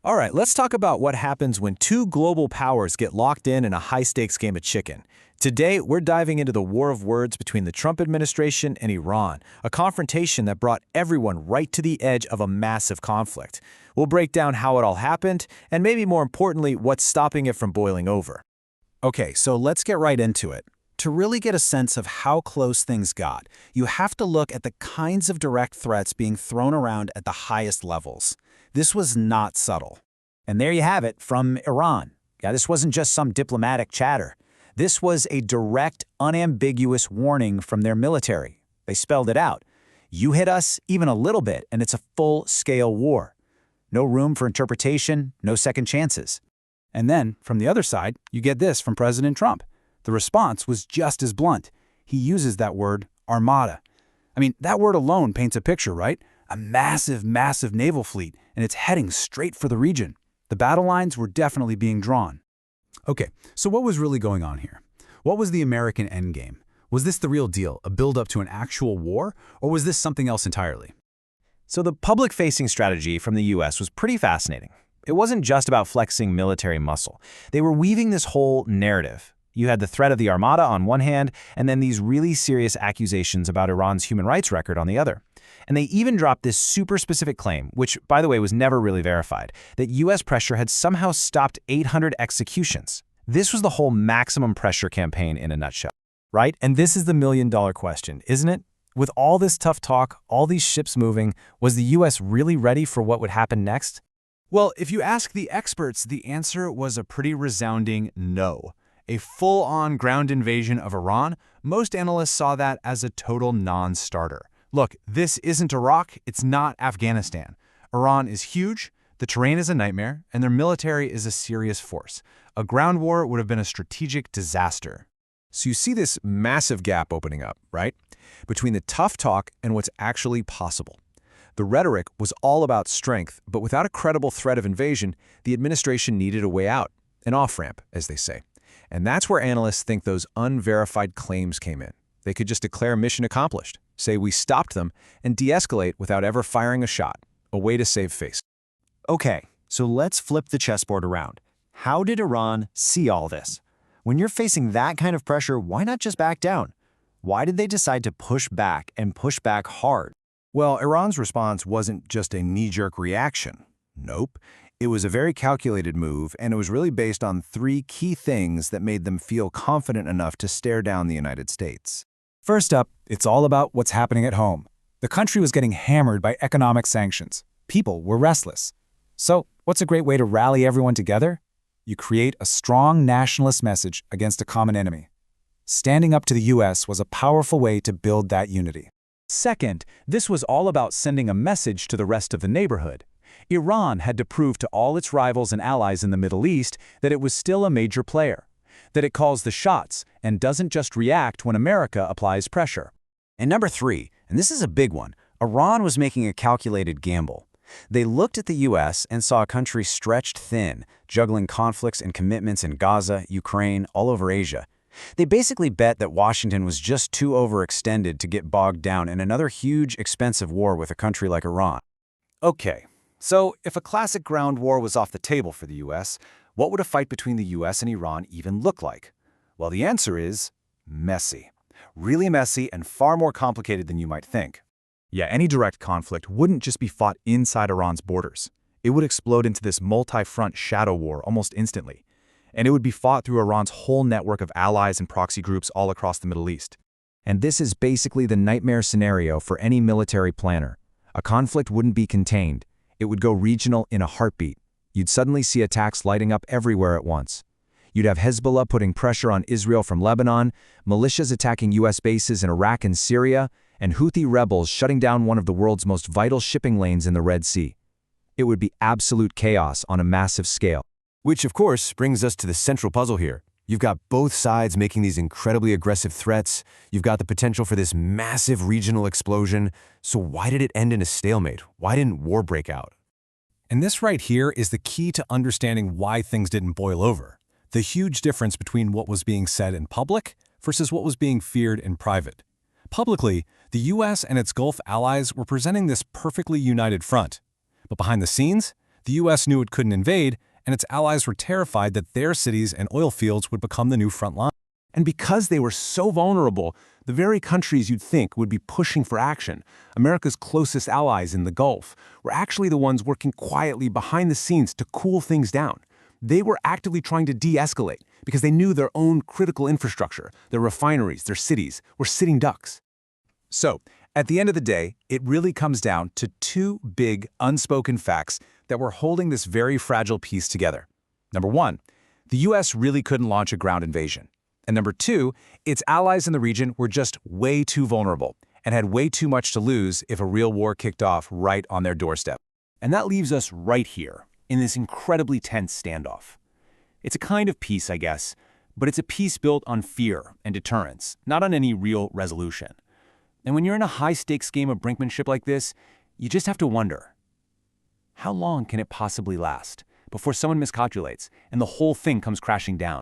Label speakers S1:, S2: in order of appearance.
S1: All right, let's talk about what happens when two global powers get locked in a high-stakes game of chicken. Today, we're diving into the war of words between the Trump administration and Iran, a confrontation that brought everyone right to the edge of a massive conflict. We'll break down how it all happened, and maybe more importantly, what's stopping it from boiling over.
S2: Okay, so let's get right into it. To really get a sense of how close things got, you have to look at the kinds of direct threats being thrown around at the highest levels. This was not subtle.
S3: And there you have it from Iran. Yeah, this wasn't just some diplomatic chatter. This was a direct, unambiguous warning from their military. They spelled it out. You hit us even a little bit, and it's a full-scale war. No room for interpretation, no second chances.
S2: And then, from the other side, you get this from President Trump. The response was just as blunt. He uses that word, armada. I mean, that word alone paints a picture, right? A massive, massive naval fleet, and it's heading straight for the region. The battle lines were definitely being drawn. Okay, so what was really going on here? What was the American endgame? Was this the real deal, a build-up to an actual war, or was this something else entirely?
S1: So the public-facing strategy from the U.S. was pretty fascinating. It wasn't just about flexing military muscle. They were weaving this whole narrative. You had the threat of the Armada on one hand, and then these really serious accusations about Iran's human rights record on the other. And they even dropped this super specific claim, which, by the way, was never really verified, that U.S. pressure had somehow stopped 800 executions. This was the whole maximum pressure campaign in a nutshell.
S4: Right? And this is the million-dollar question, isn't it? With all this tough talk, all these ships moving, was the U.S. really ready for what would happen next?
S5: Well, if you ask the experts, the answer was a pretty resounding no. A full-on ground invasion of Iran, most analysts saw that as a total non-starter. Look, this isn't Iraq, it's not Afghanistan. Iran is huge, the terrain is a nightmare, and their military is a serious force. A ground war would have been a strategic disaster.
S1: So you see this massive gap opening up, right? Between the tough talk and what's actually possible. The rhetoric was all about strength, but without a credible threat of invasion, the administration needed a way out, an off-ramp, as they say. And that's where analysts think those unverified claims came in. They could just declare mission accomplished, say we stopped them, and de-escalate without ever firing a shot, a way to save face.
S3: Okay, so let's flip the chessboard around. How did Iran see all this? When you're facing that kind of pressure, why not just back down? Why did they decide to push back and push back hard?
S6: Well, Iran's response wasn't just a knee-jerk reaction. Nope. It was a very calculated move, and it was really based on three key things that made them feel confident enough to stare down the United States.
S2: First up, it's all about what's happening at home. The country was getting hammered by economic sanctions. People were restless. So, what's a great way to rally everyone together? You create a strong nationalist message against a common enemy. Standing up to the U.S. was a powerful way to build that unity.
S4: Second, this was all about sending a message to the rest of the neighborhood. Iran had to prove to all its rivals and allies in the Middle East that it was still a major player, that it calls the shots and doesn't just react when America applies pressure.
S3: And number three, and this is a big one, Iran was making a calculated gamble. They looked at the U.S. and saw a country stretched thin, juggling conflicts and commitments in Gaza, Ukraine, all over Asia. They basically bet that Washington was just too overextended to get bogged down in another huge, expensive war with a country like Iran.
S1: Okay, so if a classic ground war was off the table for the U.S., what would a fight between the U.S. and Iran even look like? Well, the answer is messy. Really messy and far more complicated than you might think.
S5: Yeah, any direct conflict wouldn't just be fought inside Iran's borders. It would explode into this multi-front shadow war almost instantly. And it would be fought through Iran's whole network of allies and proxy groups all across the Middle East.
S1: And this is basically the nightmare scenario for any military planner. A conflict wouldn't be contained. It would go regional in a heartbeat. You'd suddenly see attacks lighting up everywhere at once. You'd have Hezbollah putting pressure on Israel from Lebanon, militias attacking U.S. bases in Iraq and Syria, and Houthi rebels shutting down one of the world's most vital shipping lanes in the Red Sea. It would be absolute chaos on a massive scale.
S6: Which, of course, brings us to the central puzzle here. You've got both sides making these incredibly aggressive threats. You've got the potential for this massive regional explosion. So why did it end in a stalemate? Why didn't war break out?
S2: And this right here is the key to understanding why things didn't boil over. The huge difference between what was being said in public versus what was being feared in private. Publicly, the U.S. and its Gulf allies were presenting this perfectly united front. But behind the scenes,
S7: The U.S. knew it couldn't invade, and its allies were terrified that their cities and oil fields would become the new front line.
S8: And because they were so vulnerable, the very countries you'd think would be pushing for action, America's closest allies in the Gulf, were actually the ones working quietly behind the scenes to cool things down. They were actively trying to de-escalate because they knew their own critical infrastructure, their refineries, their cities, were sitting ducks.
S4: So, at the end of the day, it really comes down to two big, unspoken facts that were holding this very fragile peace together. Number one, the U.S. really couldn't launch a ground invasion. And number two, its allies in the region were just way too vulnerable and had way too much to lose if a real war kicked off right on their doorstep.
S8: And that leaves us right here, in this incredibly tense standoff. It's a kind of peace, I guess, but it's a peace built on fear and deterrence, not on any real resolution. And when you're in a high-stakes game of brinkmanship like this, you just have to wonder, how long can it possibly last before someone miscalculates and the whole thing comes crashing down?